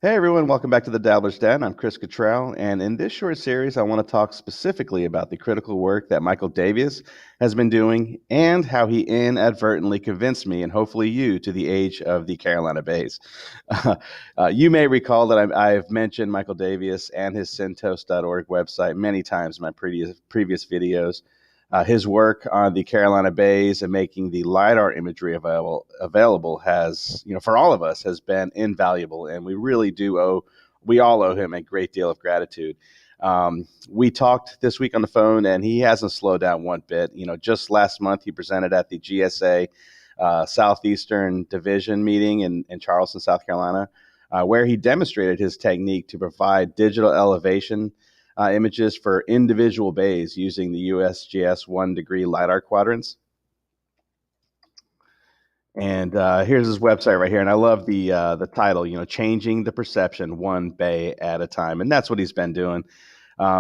Hey everyone, welcome back to the Dabbler's Den. I'm Chris Cottrell, and in this short series, I want to talk specifically about the critical work that Michael Davias has been doing and how he inadvertently convinced me, and hopefully you, to the age of the Carolina Bays. You may recall that I've mentioned Michael Davias and his Centos.org website many times in my previous videos. His work on the Carolina Bays and making the LiDAR imagery available has, for all of us, has been invaluable, and we all owe him a great deal of gratitude. We talked this week on the phone, and he hasn't slowed down one bit. Just last month, he presented at the GSA Southeastern Division meeting in Charleston, South Carolina, where he demonstrated his technique to provide digital elevation images for individual bays using the USGS 1-degree LiDAR quadrants. And here's his website right here, and I love the title. Changing the perception one bay at a time, and that's what he's been doing.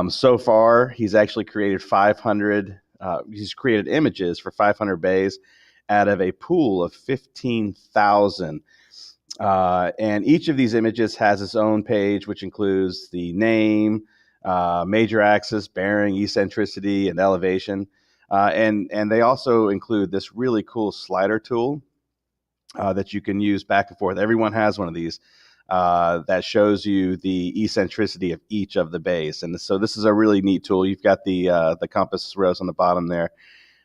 So far, he's actually created 500. He's created images for 500 bays out of a pool of 15,000. And each of these images has its own page, which includes the name, major axis, bearing, eccentricity, and elevation. And they also include this really cool slider tool that you can use back and forth. Everyone has one of these that shows you the eccentricity of each of the bays. And so this is a really neat tool. You've got the compass rose on the bottom there.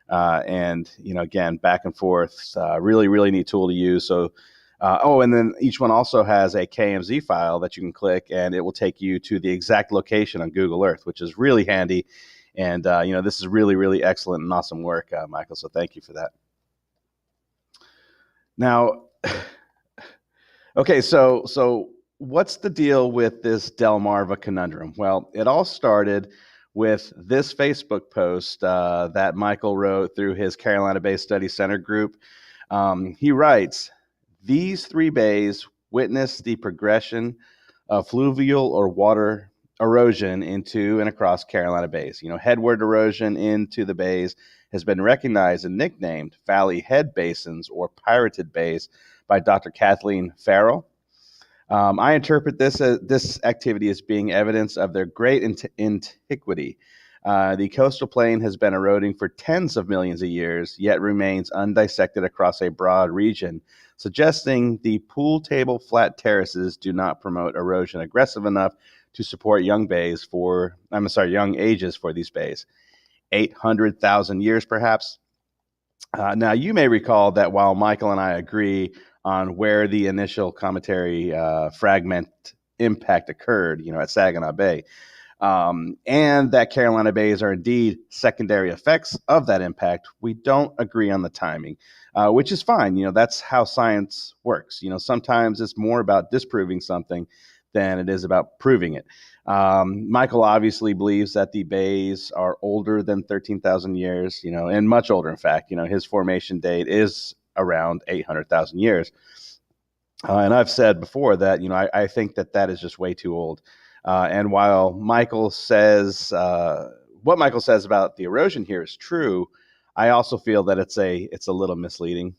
And, again, back and forth, really, really neat tool to use. So and then each one also has a KMZ file that you can click, and it will take you to the exact location on Google Earth, which is really handy. And, this is really, really excellent and awesome work, Michael. So thank you for that. Now, okay, so what's the deal with this Delmarva Conundrum? Well, it all started with this Facebook post that Michael wrote through his Carolina Bay Study Center group. He writes, "These three bays witness the progression of fluvial or water erosion into and across Carolina bays. Headward erosion into the bays has been recognized and nicknamed Valley Head Basins or Pirated Bays by Dr. Kathleen Farrell. I interpret this activity as being evidence of their great antiquity. The coastal plain has been eroding for tens of millions of years, yet remains undissected across a broad region, suggesting the pool table flat terraces do not promote erosion aggressive enough to support young ages for these bays. 800,000 years, perhaps. Now, you may recall that while Michael and I agree on where the initial cometary fragment impact occurred, at Saginaw Bay, and that Carolina Bays are indeed secondary effects of that impact, we don't agree on the timing, which is fine. That's how science works. Sometimes it's more about disproving something than it is about proving it. Michael obviously believes that the bays are older than 13,000 years, and much older, in fact. His formation date is around 800,000 years. And I've said before that, I think that is just way too old. And while Michael says what Michael says about the erosion here is true, I also feel that it's a little misleading.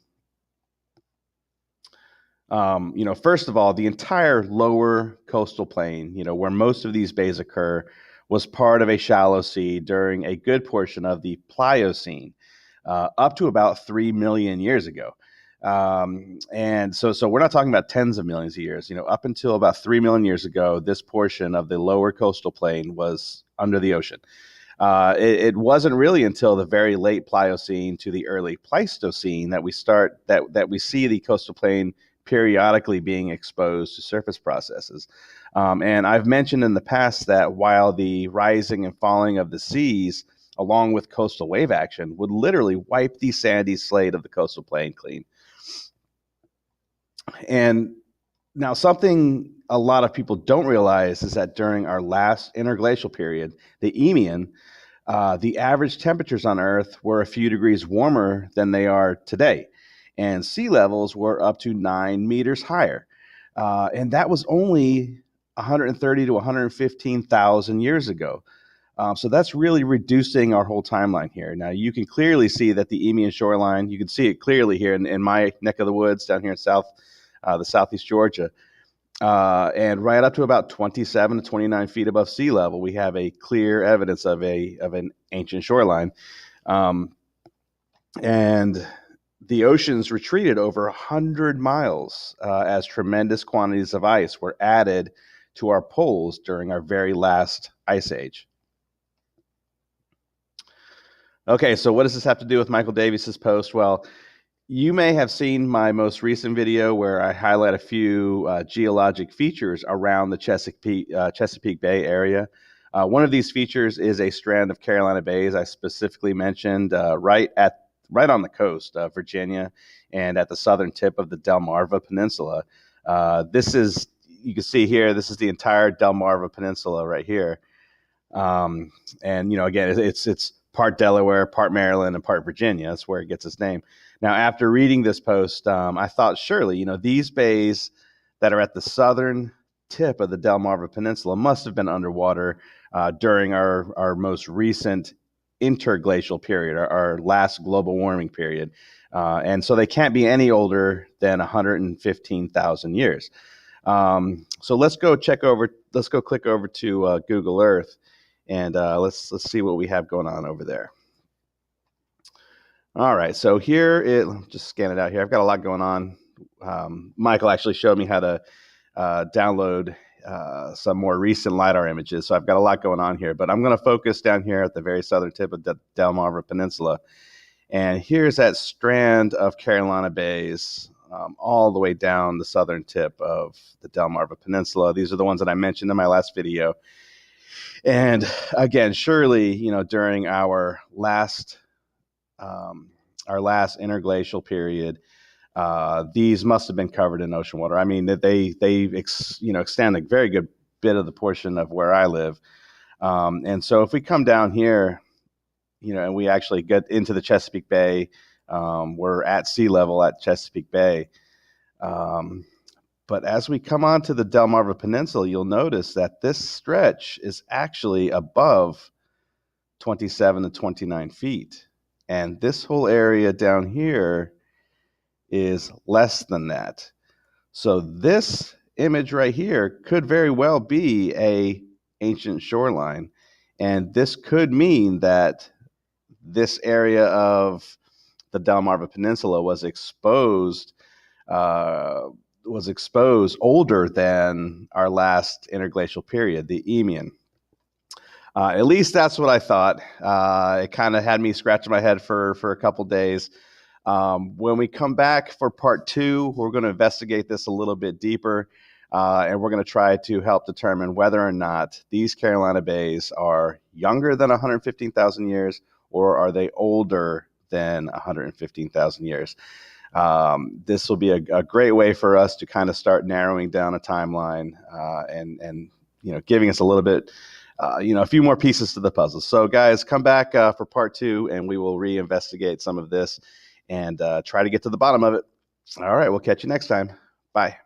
First of all, the entire lower coastal plain, where most of these bays occur, was part of a shallow sea during a good portion of the Pliocene, up to about 3 million years ago. And so we're not talking about tens of millions of years. Up until about 3 million years ago, this portion of the lower coastal plain was under the ocean. It wasn't really until the very late Pliocene to the early Pleistocene that we see the coastal plain periodically being exposed to surface processes. And I've mentioned in the past that while the rising and falling of the seas, along with coastal wave action, would literally wipe the sandy slate of the coastal plain clean. And now something a lot of people don't realize is that during our last interglacial period, the Eemian, the average temperatures on Earth were a few degrees warmer than they are today. And sea levels were up to 9 meters higher. And that was only 130 to 115,000 years ago. So that's really reducing our whole timeline here. Now, you can clearly see that the Eemian shoreline, you can see it clearly here in my neck of the woods down here in the southeast Georgia. And right up to about 27 to 29 feet above sea level, we have a clear evidence of an ancient shoreline. And the oceans retreated over 100 miles as tremendous quantities of ice were added to our poles during our very last ice age. Okay, so what does this have to do with Michael Davias's post? Well, you may have seen my most recent video where I highlight a few geologic features around the Chesapeake Bay area. One of these features is a strand of Carolina bays I specifically mentioned right on the coast of Virginia and at the southern tip of the Delmarva Peninsula. You can see here, this is the entire Delmarva Peninsula right here. And again, it's part Delaware, part Maryland, and part Virginia. That's where it gets its name. Now, after reading this post, I thought surely, these bays that are at the southern tip of the Delmarva Peninsula must have been underwater during our most recent interglacial period, our last global warming period. And so they can't be any older than 115,000 years. So let's go click over to Google Earth. And let's see what we have going on over there. All right, so just scan it out here. I've got a lot going on. Michael actually showed me how to download some more recent LiDAR images, so I've got a lot going on here. But I'm going to focus down here at the very southern tip of the Delmarva Peninsula. And here's that strand of Carolina bays all the way down the southern tip of the Delmarva Peninsula. These are the ones that I mentioned in my last video. And again, surely, during our last interglacial period, these must have been covered in ocean water. I mean, they extend a very good bit of the portion of where I live. And so if we come down here, and we actually get into the Chesapeake Bay, we're at sea level at Chesapeake Bay. But as we come onto the Delmarva Peninsula, you'll notice that this stretch is actually above 27 to 29 feet. And this whole area down here is less than that. So this image right here could very well be an ancient shoreline. And this could mean that this area of the Delmarva Peninsula was exposed older than our last interglacial period, the Eemian. At least that's what I thought. It kind of had me scratching my head for a couple days. When we come back for part 2, we're going to investigate this a little bit deeper, and we're going to try to help determine whether or not these Carolina bays are younger than 115,000 years, or are they older than 115,000 years. This will be a great way for us to kind of start narrowing down a timeline and giving us a little bit, a few more pieces to the puzzle. So guys, come back for part 2, and we will reinvestigate some of this and try to get to the bottom of it. All right, we'll catch you next time. Bye.